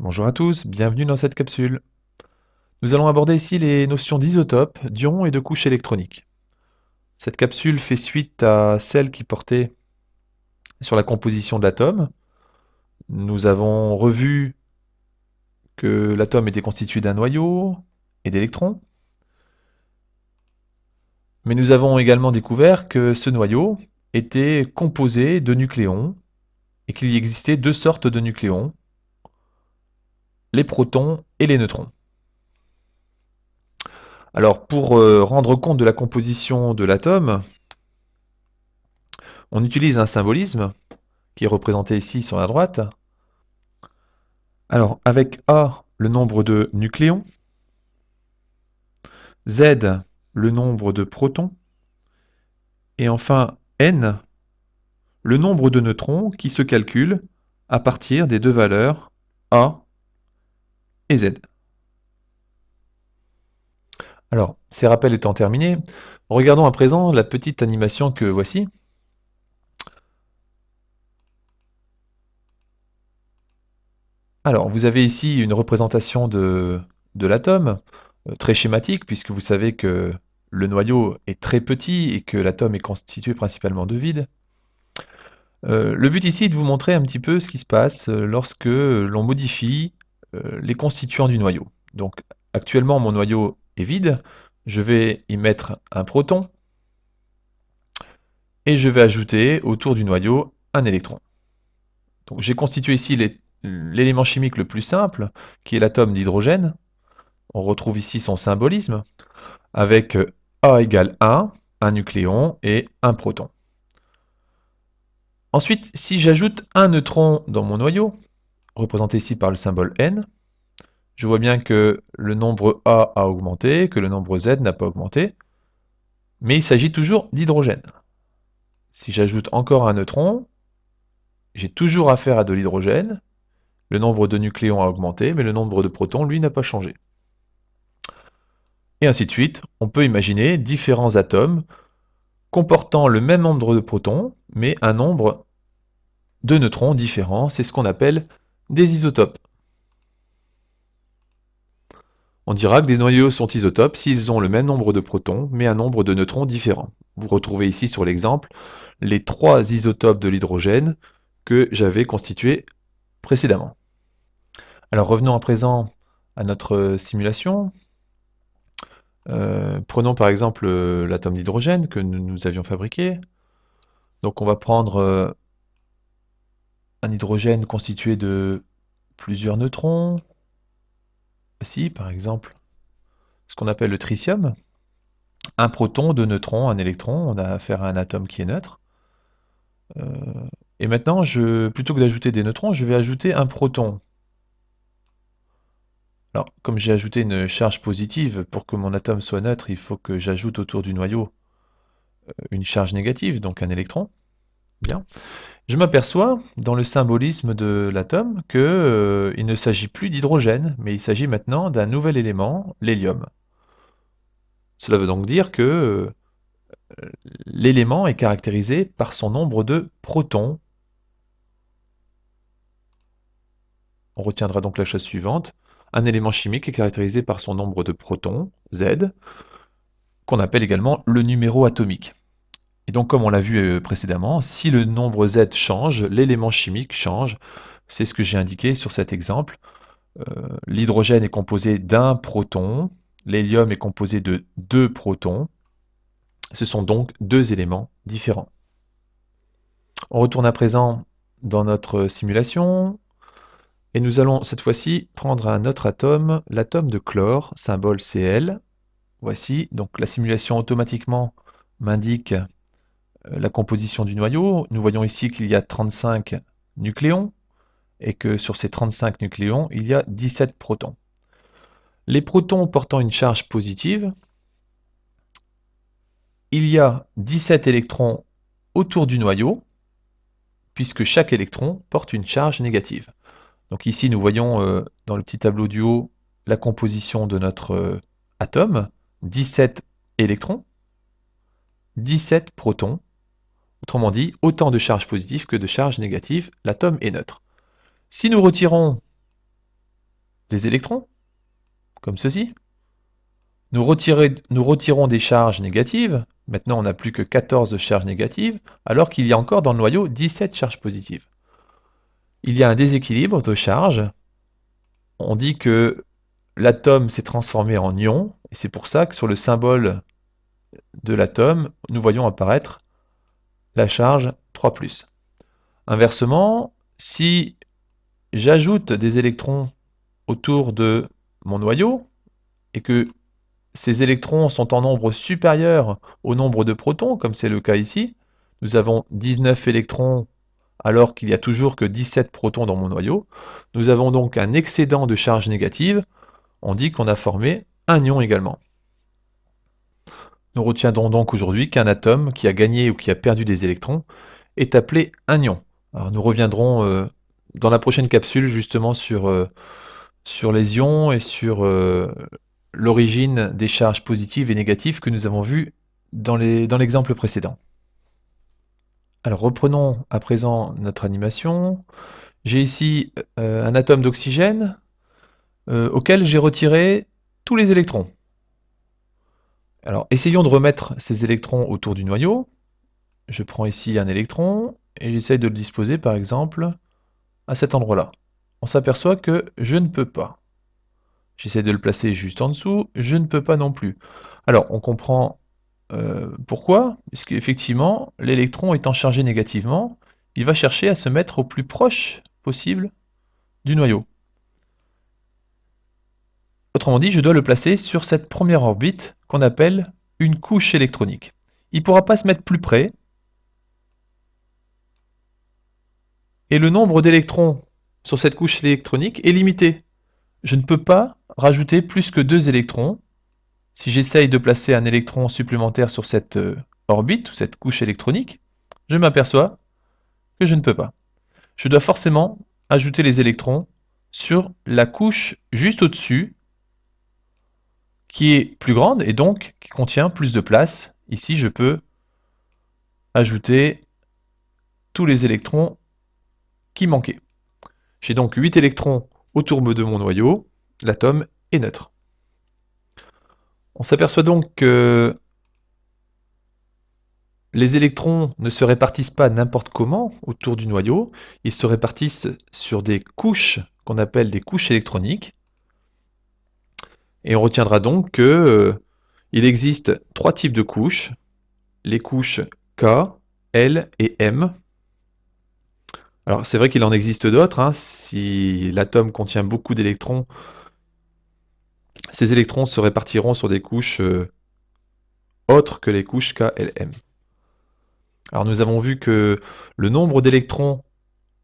Bonjour à tous, bienvenue dans cette capsule. Nous allons aborder ici les notions d'isotope, d'ions et de couches électroniques. Cette capsule fait suite à celle qui portait sur la composition de l'atome. Nous avons revu que l'atome était constitué d'un noyau et d'électrons, mais nous avons également découvert que ce noyau était composé de nucléons et qu'il y existait deux sortes de nucléons, les protons et les neutrons. Alors pour rendre compte de la composition de l'atome, on utilise un symbolisme qui est représenté ici sur la droite. Alors, avec A, le nombre de nucléons, Z, le nombre de protons, et enfin N, le nombre de neutrons qui se calcule à partir des deux valeurs A et Z. Alors, ces rappels étant terminés, regardons à présent la petite animation que voici. Alors, vous avez ici une représentation de l'atome, très schématique, puisque vous savez que le noyau est très petit et que l'atome est constitué principalement de vide. Le but ici est de vous montrer un petit peu ce qui se passe lorsque l'on modifie les constituants du noyau. Donc actuellement mon noyau est vide, je vais y mettre un proton et je vais ajouter autour du noyau un électron. Donc j'ai constitué ici l'élément chimique le plus simple, qui est l'atome d'hydrogène. On retrouve ici son symbolisme, avec A égale 1, un nucléon et un proton. Ensuite, si j'ajoute un neutron dans mon noyau, représenté ici par le symbole N, je vois bien que le nombre A augmenté, que le nombre Z n'a pas augmenté, mais il s'agit toujours d'hydrogène. Si j'ajoute encore un neutron, j'ai toujours affaire à de l'hydrogène, le nombre de nucléons a augmenté, mais le nombre de protons, lui, n'a pas changé. Et ainsi de suite, on peut imaginer différents atomes comportant le même nombre de protons, mais un nombre de neutrons différents, c'est ce qu'on appelle des isotopes. On dira que des noyaux sont isotopes s'ils ont le même nombre de protons, mais un nombre de neutrons différent. Vous retrouvez ici sur l'exemple les trois isotopes de l'hydrogène que j'avais constitués précédemment. Alors revenons à présent à notre simulation. Prenons par exemple l'atome d'hydrogène que nous avions fabriqué. Donc on va prendre un hydrogène constitué de plusieurs neutrons. Ici par exemple ce qu'on appelle le tritium. Un proton, deux neutrons, un électron, on a affaire à un atome qui est neutre. Et maintenant, plutôt que d'ajouter des neutrons, je vais ajouter un proton. Alors, comme j'ai ajouté une charge positive, pour que mon atome soit neutre, il faut que j'ajoute autour du noyau une charge négative, donc un électron. Bien. Je m'aperçois, dans le symbolisme de l'atome, qu'il ne s'agit plus d'hydrogène, mais il s'agit maintenant d'un nouvel élément, l'hélium. Cela veut donc dire que l'élément est caractérisé par son nombre de protons. On retiendra donc la chose suivante. Un élément chimique est caractérisé par son nombre de protons, Z, qu'on appelle également le numéro atomique. Et donc, comme on l'a vu précédemment, si le nombre Z change, l'élément chimique change. C'est ce que j'ai indiqué sur cet exemple. L'hydrogène est composé d'un proton, l'hélium est composé de deux protons. Ce sont donc deux éléments différents. On retourne à présent dans notre simulation. Et nous allons cette fois-ci prendre un autre atome, l'atome de chlore, symbole Cl. Voici, donc la simulation automatiquement m'indique la composition du noyau. Nous voyons ici qu'il y a 35 nucléons et que sur ces 35 nucléons, il y a 17 protons. Les protons portant une charge positive, il y a 17 électrons autour du noyau, puisque chaque électron porte une charge négative. Donc ici, nous voyons dans le petit tableau du haut la composition de notre atome, 17 électrons, 17 protons, autrement dit, autant de charges positives que de charges négatives, l'atome est neutre. Si nous retirons des électrons, comme ceci. Nous retirons des charges négatives. Maintenant, on n'a plus que 14 charges négatives, alors qu'il y a encore dans le noyau 17 charges positives. Il y a un déséquilibre de charges. On dit que l'atome s'est transformé en ion, et c'est pour ça que sur le symbole de l'atome, nous voyons apparaître la charge 3+. Inversement, si j'ajoute des électrons autour de mon noyau, et que ces électrons sont en nombre supérieur au nombre de protons, comme c'est le cas ici, nous avons 19 électrons alors qu'il n'y a toujours que 17 protons dans mon noyau, nous avons donc un excédent de charge négative, on dit qu'on a formé un ion également. Nous retiendrons donc aujourd'hui qu'un atome qui a gagné ou qui a perdu des électrons est appelé un ion. Alors nous reviendrons dans la prochaine capsule justement sur les ions et sur l'origine des charges positives et négatives que nous avons vues dans l'exemple précédent. Alors reprenons à présent notre animation. J'ai ici un atome d'oxygène auquel j'ai retiré tous les électrons. Alors essayons de remettre ces électrons autour du noyau. Je prends ici un électron et j'essaye de le disposer par exemple à cet endroit-là. On s'aperçoit que je ne peux pas. J'essaie de le placer juste en dessous, je ne peux pas non plus. Alors on comprend pourquoi, puisqu'effectivement l'électron étant chargé négativement, il va chercher à se mettre au plus proche possible du noyau. Autrement dit, je dois le placer sur cette première orbite qu'on appelle une couche électronique. Il ne pourra pas se mettre plus près, et le nombre d'électrons sur cette couche électronique est limité. Je ne peux pas rajouter plus que 2 électrons. Si j'essaye de placer un électron supplémentaire sur cette orbite ou cette couche électronique, je m'aperçois que je ne peux pas. Je dois forcément ajouter les électrons sur la couche juste au-dessus, qui est plus grande et donc qui contient plus de place. Ici, je peux ajouter tous les électrons qui manquaient. J'ai donc 8 électrons autour de mon noyau. L'atome est neutre. On s'aperçoit donc que les électrons ne se répartissent pas n'importe comment autour du noyau. Ils se répartissent sur des couches qu'on appelle des couches électroniques. Et on retiendra donc que il existe 3 types de couches, les couches K, L et M. Alors c'est vrai qu'il en existe d'autres, hein. Si l'atome contient beaucoup d'électrons, ces électrons se répartiront sur des couches autres que les couches K, L, M. Alors nous avons vu que le nombre d'électrons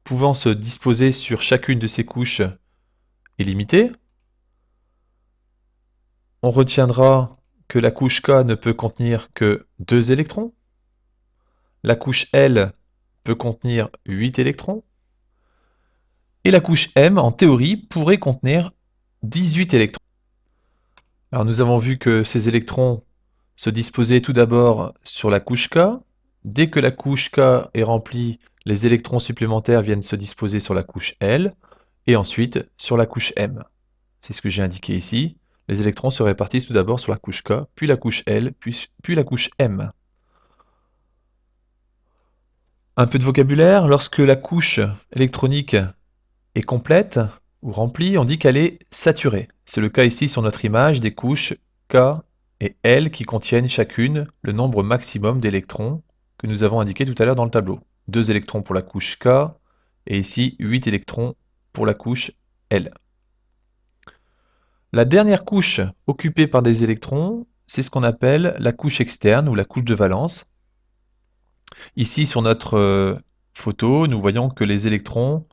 pouvant se disposer sur chacune de ces couches est limité. On retiendra que la couche K ne peut contenir que 2 électrons. La couche L peut contenir 8 électrons. Et la couche M, en théorie, pourrait contenir 18 électrons. Alors nous avons vu que ces électrons se disposaient tout d'abord sur la couche K. Dès que la couche K est remplie, les électrons supplémentaires viennent se disposer sur la couche L et ensuite sur la couche M. C'est ce que j'ai indiqué ici. Les électrons se répartissent tout d'abord sur la couche K, puis la couche L, puis la couche M. Un peu de vocabulaire, lorsque la couche électronique est complète ou remplie, on dit qu'elle est saturée. C'est le cas ici sur notre image des couches K et L qui contiennent chacune le nombre maximum d'électrons que nous avons indiqué tout à l'heure dans le tableau. 2 électrons pour la couche K et ici 8 électrons pour la couche L. La dernière couche occupée par des électrons, c'est ce qu'on appelle la couche externe ou la couche de valence. Ici sur notre photo, nous voyons que les électrons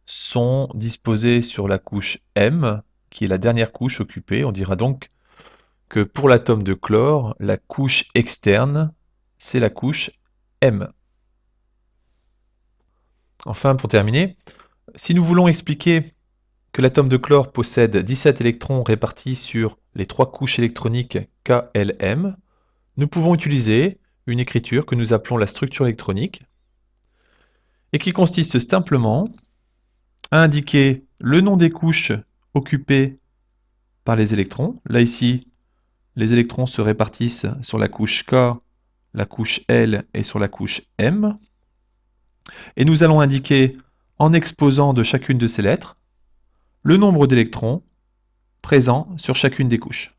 sont disposés sur la couche M, qui est la dernière couche occupée. On dira donc que pour l'atome de chlore, la couche externe, c'est la couche M. Enfin, pour terminer, si nous voulons expliquer que l'atome de chlore possède 17 électrons répartis sur les 3 couches électroniques K, L, M, nous pouvons utiliser une écriture que nous appelons la structure électronique et qui consiste simplement à indiquer le nom des couches occupés par les électrons. Là ici, les électrons se répartissent sur la couche K, la couche L et sur la couche M. Et nous allons indiquer, en exposant de chacune de ces lettres, le nombre d'électrons présents sur chacune des couches.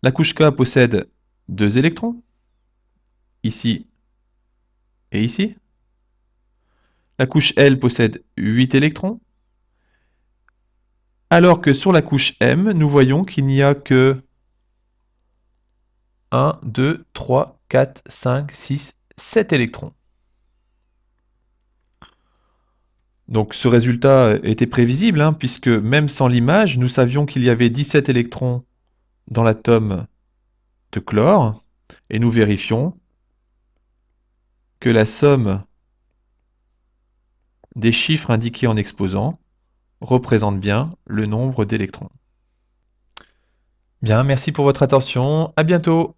La couche K possède 2 électrons, ici et ici. La couche L possède 8 électrons, alors que sur la couche M, nous voyons qu'il n'y a que 1, 2, 3, 4, 5, 6, 7 électrons. Donc ce résultat était prévisible, hein, puisque même sans l'image, nous savions qu'il y avait 17 électrons dans l'atome de chlore, et nous vérifions que la somme des chiffres indiqués en exposant représente bien le nombre d'électrons. Bien, merci pour votre attention, à bientôt.